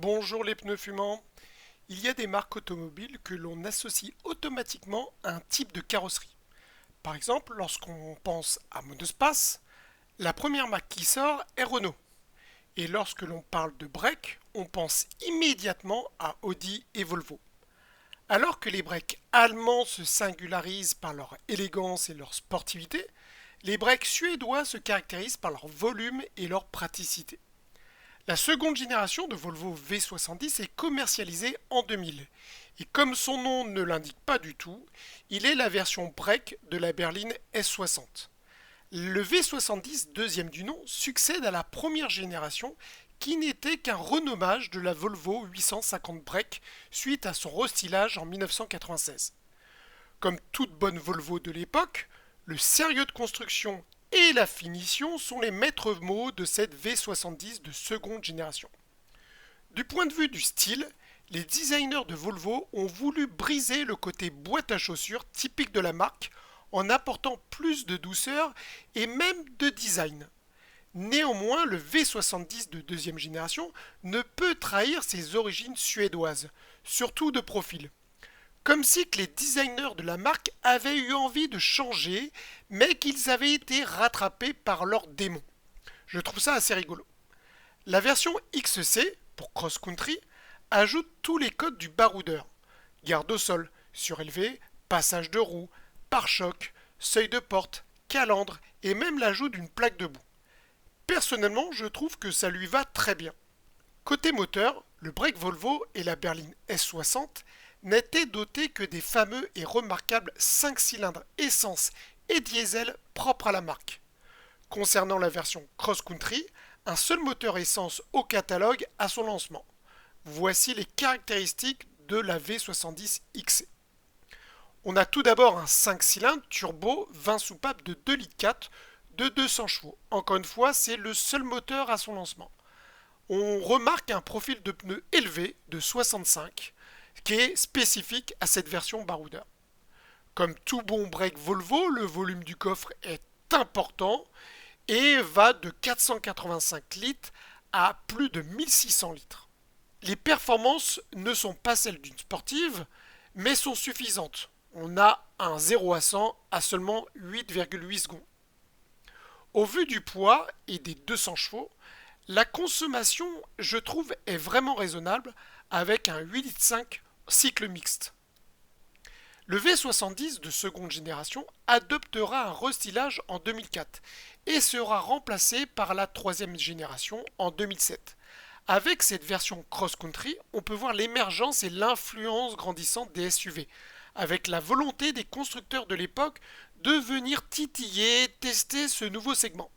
Bonjour les pneus fumants. Il y a des marques automobiles que l'on associe automatiquement à un type de carrosserie. Par exemple, lorsqu'on pense à monospace, la première marque qui sort est Renault. Et lorsque l'on parle de break, on pense immédiatement à Audi et Volvo. Alors que les breaks allemands se singularisent par leur élégance et leur sportivité, les breaks suédois se caractérisent par leur volume et leur praticité. La seconde génération de Volvo V70 est commercialisée en 2000. Et comme son nom ne l'indique pas du tout, il est la version break de la berline S60. Le V70, deuxième du nom, succède à la première génération qui n'était qu'un renommage de la Volvo 850 break suite à son restylage en 1996. Comme toute bonne Volvo de l'époque, le sérieux de construction et la finition sont les maîtres mots de cette V70 de seconde génération. Du point de vue du style, les designers de Volvo ont voulu briser le côté boîte à chaussures typique de la marque en apportant plus de douceur et même de design. Néanmoins, le V70 de deuxième génération ne peut trahir ses origines suédoises, surtout de profil. Comme si que les designers de la marque avaient eu envie de changer, mais qu'ils avaient été rattrapés par leurs démons. Je trouve ça assez rigolo. La version XC, pour Cross Country, ajoute tous les codes du baroudeur. Garde au sol, surélevé, passage de roue, pare-choc, seuil de porte, calandre et même l'ajout d'une plaque de boue. Personnellement, je trouve que ça lui va très bien. Côté moteur, le break Volvo et la berline S60 n'étaient dotés que des fameux et remarquables 5 cylindres essence et diesel propres à la marque. Concernant la version Cross Country, un seul moteur essence au catalogue à son lancement. Voici les caractéristiques de la V70 XC. On a tout d'abord un 5 cylindres turbo 20 soupapes de 2,4 litres de 200 chevaux. Encore une fois, c'est le seul moteur à son lancement. On remarque un profil de pneu élevé de 65 qui est spécifique à cette version baroudeur. Comme tout bon break Volvo, le volume du coffre est important et va de 485 litres à plus de 1600 litres. Les performances ne sont pas celles d'une sportive, mais sont suffisantes. On a un 0 à 100 à seulement 8,8 secondes. Au vu du poids et des 200 chevaux, la consommation, je trouve, est vraiment raisonnable avec un 8,5 litres cycle mixte. Le V70 de seconde génération adoptera un restylage en 2004 et sera remplacé par la troisième génération en 2007. Avec cette version cross-country, on peut voir l'émergence et l'influence grandissante des SUV, avec la volonté des constructeurs de l'époque de venir titiller, tester ce nouveau segment.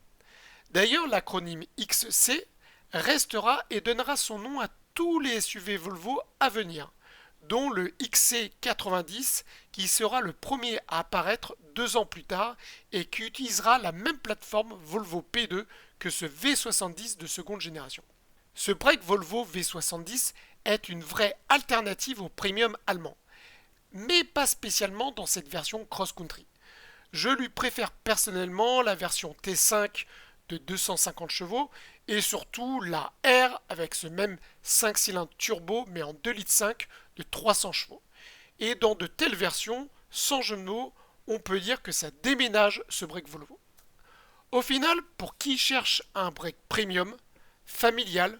D'ailleurs, l'acronyme XC restera et donnera son nom à tous les SUV Volvo à venir, dont le XC90 qui sera le premier à apparaître 2 ans plus tard et qui utilisera la même plateforme Volvo P2 que ce V70 de seconde génération. Ce break Volvo V70 est une vraie alternative au premium allemand, mais pas spécialement dans cette version cross-country. Je lui préfère personnellement la version T5 de 250 chevaux et surtout la R avec ce même 5 cylindres turbo mais en 2,5 litres de 300 chevaux. Et dans de telles versions, sans jeu de mots, on peut dire que ça déménage ce break Volvo. Au final, pour qui cherche un break premium, familial,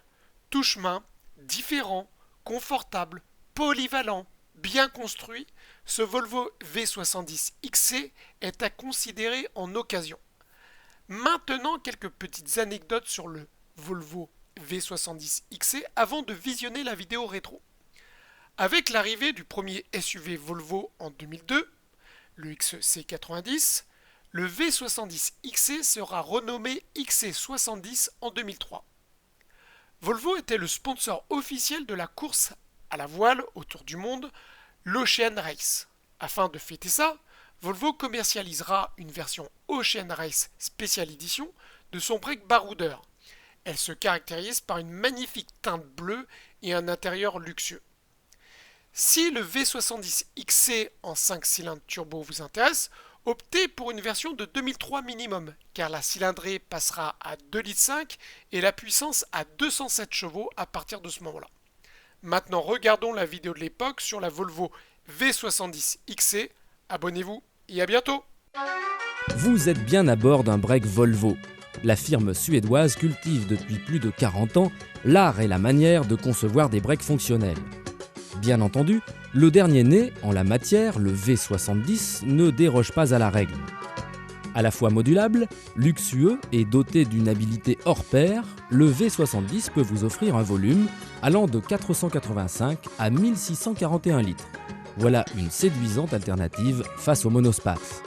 touche-main, différent, confortable, polyvalent, bien construit, ce Volvo V70 XC est à considérer en occasion. Maintenant, quelques petites anecdotes sur le Volvo V70 XC avant de visionner la vidéo rétro. Avec l'arrivée du premier SUV Volvo en 2002, le XC90, le V70 XC sera renommé XC70 en 2003. Volvo était le sponsor officiel de la course à la voile autour du monde, l'Ocean Race. Afin de fêter ça, Volvo commercialisera une version Ocean Race Special Edition de son break baroudeur. Elle se caractérise par une magnifique teinte bleue et un intérieur luxueux. Si le V70 XC en 5 cylindres turbo vous intéresse, optez pour une version de 2003 minimum, car la cylindrée passera à 2,5 litres et la puissance à 207 chevaux à partir de ce moment-là. Maintenant, regardons la vidéo de l'époque sur la Volvo V70 XC. Abonnez-vous et à bientôt. Vous êtes bien à bord d'un break Volvo. La firme suédoise cultive depuis plus de 40 ans l'art et la manière de concevoir des breaks fonctionnels. Bien entendu, le dernier né en la matière, le V70, ne déroge pas à la règle. À la fois modulable, luxueux et doté d'une habileté hors pair, le V70 peut vous offrir un volume allant de 485 à 1641 litres. Voilà une séduisante alternative face au monospace.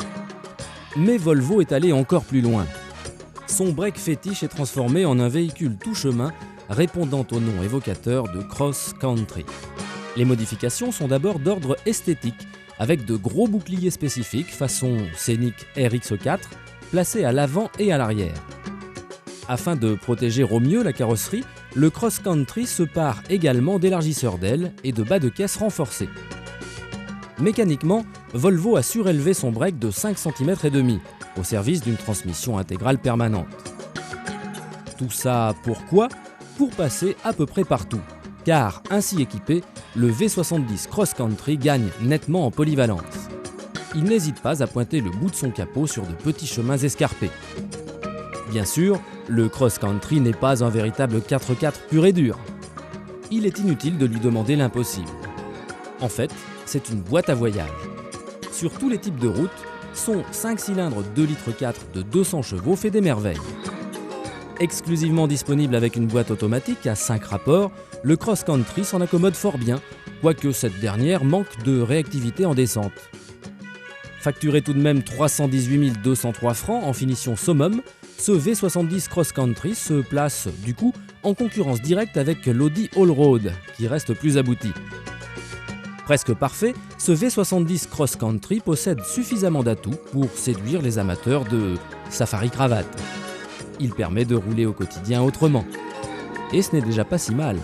Mais Volvo est allé encore plus loin. Son break fétiche est transformé en un véhicule tout-chemin répondant au nom évocateur de cross-country. Les modifications sont d'abord d'ordre esthétique, avec de gros boucliers spécifiques façon Scénic RX4, placés à l'avant et à l'arrière. Afin de protéger au mieux la carrosserie, le cross-country se pare également d'élargisseurs d'ailes et de bas de caisse renforcés. Mécaniquement, Volvo a surélevé son break de 5,5 cm au service d'une transmission intégrale permanente. Tout ça pourquoi ? Pour passer à peu près partout, car ainsi équipé, le V70 Cross Country gagne nettement en polyvalence. Il n'hésite pas à pointer le bout de son capot sur de petits chemins escarpés. Bien sûr, le Cross Country n'est pas un véritable 4x4 pur et dur. Il est inutile de lui demander l'impossible. En fait, c'est une boîte à voyage. Sur tous les types de routes, son 5 cylindres 2,4 litres de 200 chevaux fait des merveilles. Exclusivement disponible avec une boîte automatique à 5 rapports, le Cross Country s'en accommode fort bien, quoique cette dernière manque de réactivité en descente. Facturé tout de même 318 203 francs en finition summum, ce V70 Cross Country se place du coup en concurrence directe avec l'Audi Allroad, qui reste plus abouti. Presque parfait, ce V70 Cross Country possède suffisamment d'atouts pour séduire les amateurs de safari cravate. Il permet de rouler au quotidien autrement. Et ce n'est déjà pas si mal.